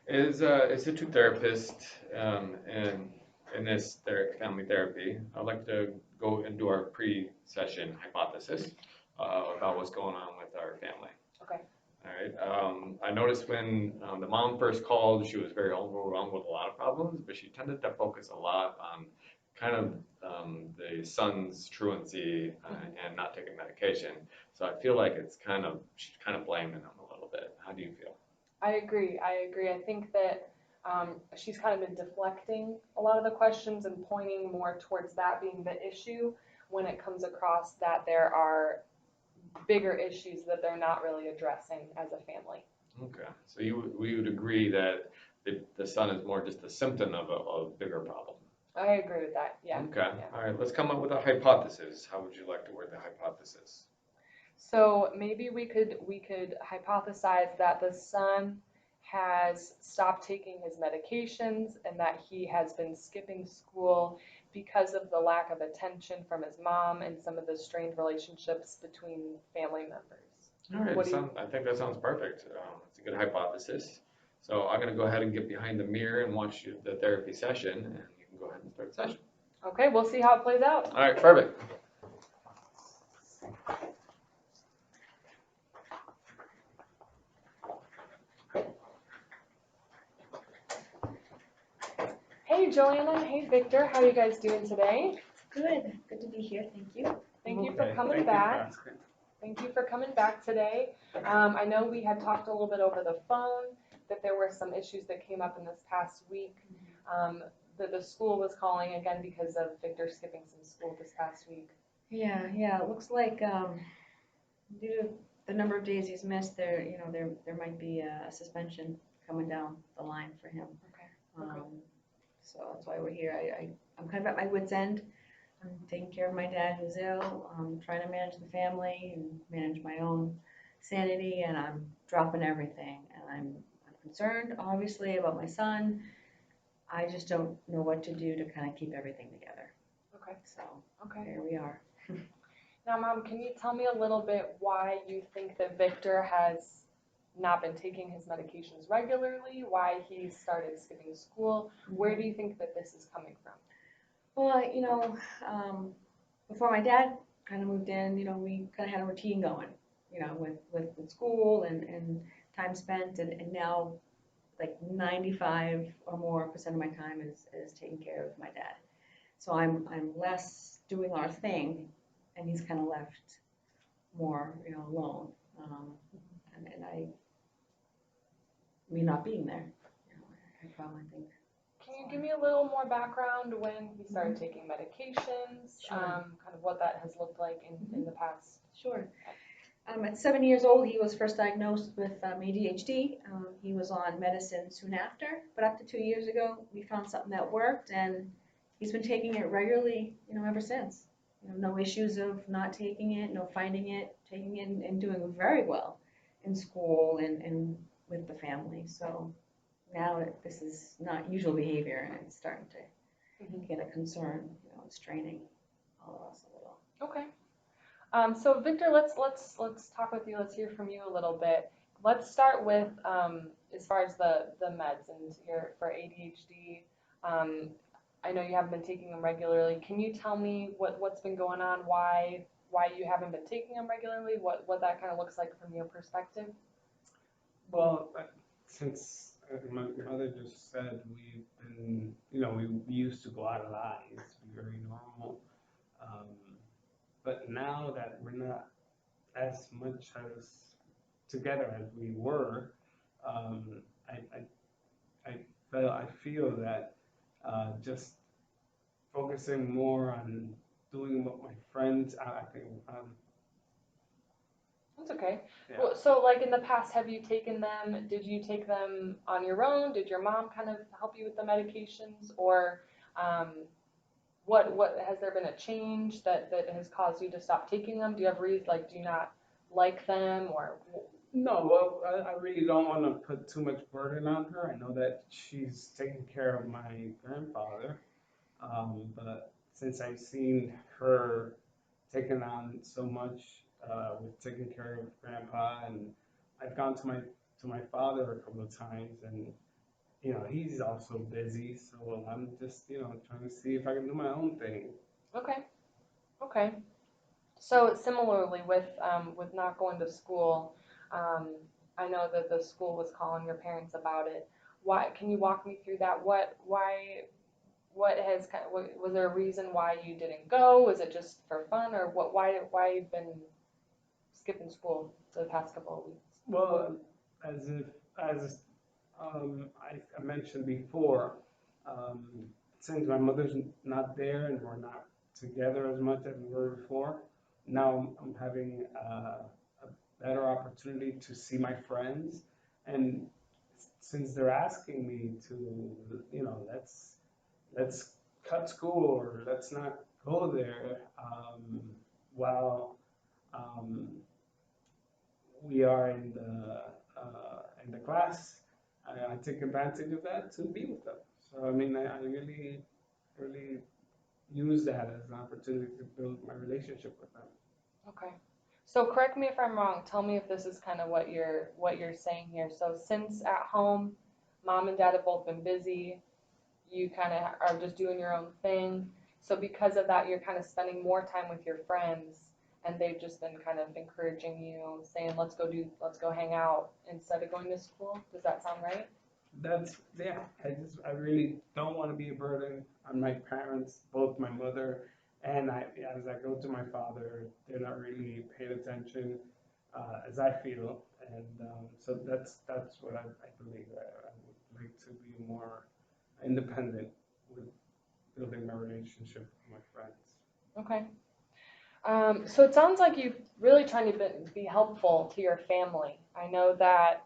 Is a two therapist and in this family therapy. I'd like to go and do our pre-session hypothesis about what's going on with our family. Okay. All right. I noticed when the mom first called, she was very overwhelmed with a lot of problems, but she tended to focus a lot on kind of the son's truancy and not taking medication. So I feel like she's kind of blaming him a little bit. How do you feel? I agree. I agree. I think that she's kind of been deflecting a lot of the questions and pointing more towards that being the issue when it comes across that there are bigger issues that they're not really addressing as a family. Okay. So we would agree that the son is more just a symptom of a bigger problem. I agree with that. Yeah. Okay. Yeah. All right. Let's come up with a hypothesis. How would you like to word the hypothesis? So maybe we could hypothesize that the son has stopped taking his medications and that he has been skipping school because of the lack of attention from his mom and some of the strained relationships between family members. All right. What do you? I think that sounds perfect. It's a good hypothesis. So I'm going to go ahead and get behind the mirror and watch the therapy session, and you can go ahead and start the session. Okay, we'll see how it plays out. All right. Perfect. Hey Joanna, hey Victor, how are you guys doing today? Good. Good to be here. Thank you. Thank you for coming back. Thank you for coming back today. I know we had talked a little bit over the phone that there were some issues that came up in this past week. That the school was calling again because of Victor skipping some school this past week. Yeah. It looks like due to the number of days he's missed, there might be a suspension coming down the line for him. Okay. So that's why we're here. I'm kind of at my wit's end. I'm taking care of my dad who's ill. I'm trying to manage the family and manage my own sanity, and I'm dropping everything. And I'm concerned, obviously, about my son. I just don't know what to do to kind of keep everything together. Okay. So Okay. here we are. Now, Mom, can you tell me a little bit why you think that Victor has not been taking his medications regularly? Why he started skipping school? Where do you think that this is coming from? Well, before my dad kind of moved in, we kind of had a routine going, with school and time spent, and now like 95 or more percent of my time is taking care of my dad. So I'm less doing our thing, and he's kind of left more, alone. And me not being there, I probably think. Can you give me a little more background when he started taking medications, Sure. kind of what that has looked like in the past? Sure. At 7 years old, he was first diagnosed with ADHD. He was on medicine soon after, but up to 2 years ago, we found something that worked, and he's been taking it regularly, ever since. No issues of not taking it, no finding it, taking it and doing very well in school and with the family. So now this is not usual behavior, and it's starting to get a concern. It's straining all of us a little. Okay. So Victor, let's talk with you. Let's hear from you a little bit. Let's start with as far as the meds and your for ADHD. I know you haven't been taking them regularly. Can you tell me what's been going on? Why you haven't been taking them regularly? What that kind of looks like from your perspective? Well, since my mother just said we've been, we used to go out a lot. It used to be very normal. Um, but now that we're not as much as together as we were, um, I, I feel that just focusing more on doing what my friends, I think, That's okay. yeah. Well, so like in the past, have you taken them? Did you take them on your own? Did your mom kind of help you with the medications, or what has there been a change that has caused you to stop taking them? Do you have reasons like do you not like them or? No, well, I really don't want to put too much burden on her. I know that she's taking care of my grandfather, but since I've seen her taking on so much with taking care of grandpa, and I've gone to my father a couple of times, and you know, he's also busy, so I'm just, you know, trying to see if I can do my own thing. Okay, okay. So similarly with not going to school, I know that the school was calling your parents about it. Why, can you walk me through that? What has, was there a reason why you didn't go? Was it just for fun or what, why you've been skipping school for the past couple of weeks? Well, as if, as I mentioned before, um, since my mother's not there and we're not together as much as we were before, now I'm having a better opportunity to see my friends. And since they're asking me to, you know, let's cut school or let's not go there, while um, we are in the class, I take advantage of that to be with them. So I mean, I really use that as an opportunity to build my relationship with them. Okay. So correct me if I'm wrong. Tell me if this is kind of what you're saying here. So since at home, mom and dad have both been busy, you kind of are just doing your own thing. So because of that, you're kind of spending more time with your friends, and they've just been kind of encouraging you, saying, let's go hang out instead of going to school. Does that sound right? That's yeah. I really don't want to be a burden on my parents, both my mother and I. As I go to my father, they're not really paying attention as I feel, and so that's what I believe. I would like to be more independent with building my relationship with my friends. Okay. So it sounds like you're really trying to be helpful to your family. I know that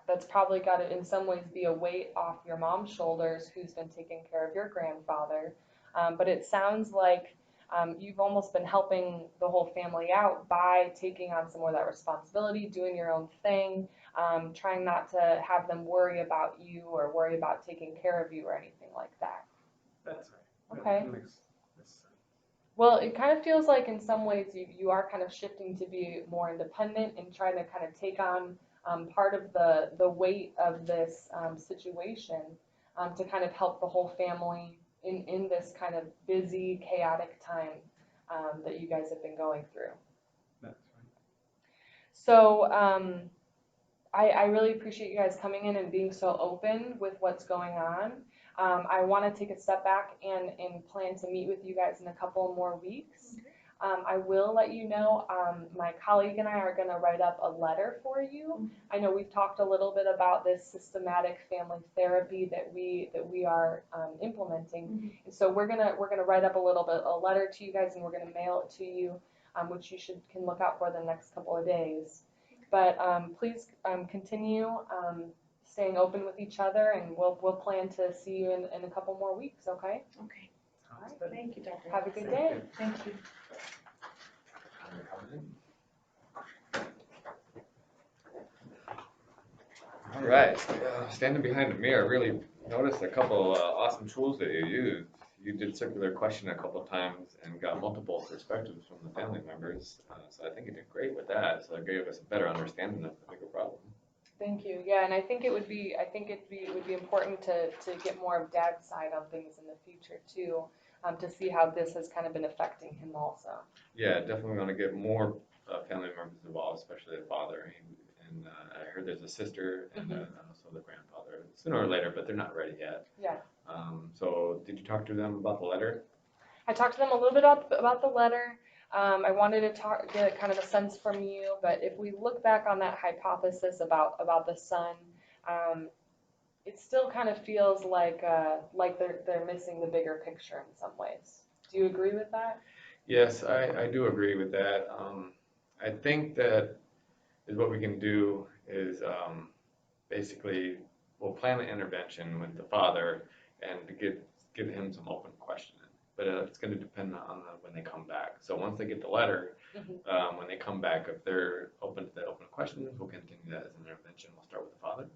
that's probably got to, in some ways, be a weight off your mom's shoulders, who's been taking care of your grandfather. But it sounds like you've almost been helping the whole family out by taking on some more of that responsibility, doing your own thing, trying not to have them worry about you or worry about taking care of you or anything like that. That's right. Okay. That makes sense. Well, it kind of feels like in some ways you are kind of shifting to be more independent and trying to kind of take on part of the weight of this situation to kind of help the whole family in this kind of busy, chaotic time that you guys have been going through. That's right. So I really appreciate you guys coming in and being so open with what's going on. I want to take a step back and plan to meet with you guys in a couple more weeks. I will let you know, my colleague and I are going to write up a letter for you. I know we've talked a little bit about this systematic family therapy that we are implementing. And so we're gonna write up a letter to you guys, and we're gonna mail it to you, which you can look out for the next couple of days. But please continue staying open with each other, and we'll plan to see you in a couple more weeks, okay? Okay. All right. Thank you, Dr. Have a good Thank day. you. Thank you. All right, standing behind the mirror, I really noticed a couple awesome tools that you used. You did circular question a couple times and got multiple perspectives from the family members. So I think you did great with that. So it gave us a better understanding of the bigger problem. Thank you. Yeah, and I think it would be important to get more of Dad's side on things in the future too, to see how this has kind of been affecting him also. Yeah, definitely want to get more family members involved, especially the father. And I heard there's a sister and also the grandfather sooner or later, but they're not ready yet. Yeah. So did you talk to them about the letter? I talked to them a little bit about the letter. I wanted to get kind of a sense from you, but if we look back on that hypothesis about the son, it still kind of feels like they're missing the bigger picture in some ways. Do you agree with that? Yes, I do agree with that. I think that is what we can do is basically we'll plan an intervention with the father and to give him some open questioning. But it's going to depend on when they come back. So once they get the letter, when they come back, if they're open to the open questions, we'll continue that as an intervention. We'll start with the father.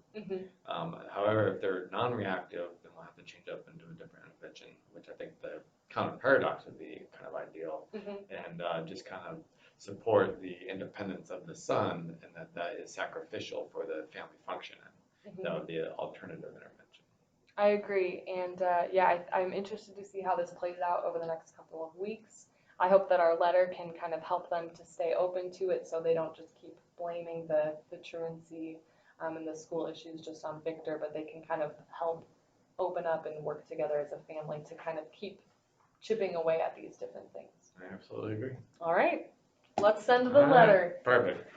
However, if they're non-reactive, then we'll have to change up and do a different intervention, which I think the counter paradox would be kind of ideal, and just kind of support the independence of the son, and that is sacrificial for the family functioning. that would be an alternative intervention. I agree, and I'm interested to see how this plays out over the next couple of weeks. I hope that our letter can kind of help them to stay open to it so they don't just keep blaming the truancy and the school issues just on Victor, but they can kind of help open up and work together as a family to kind of keep chipping away at these different things. I absolutely agree. All right, let's send the All right, letter. Perfect.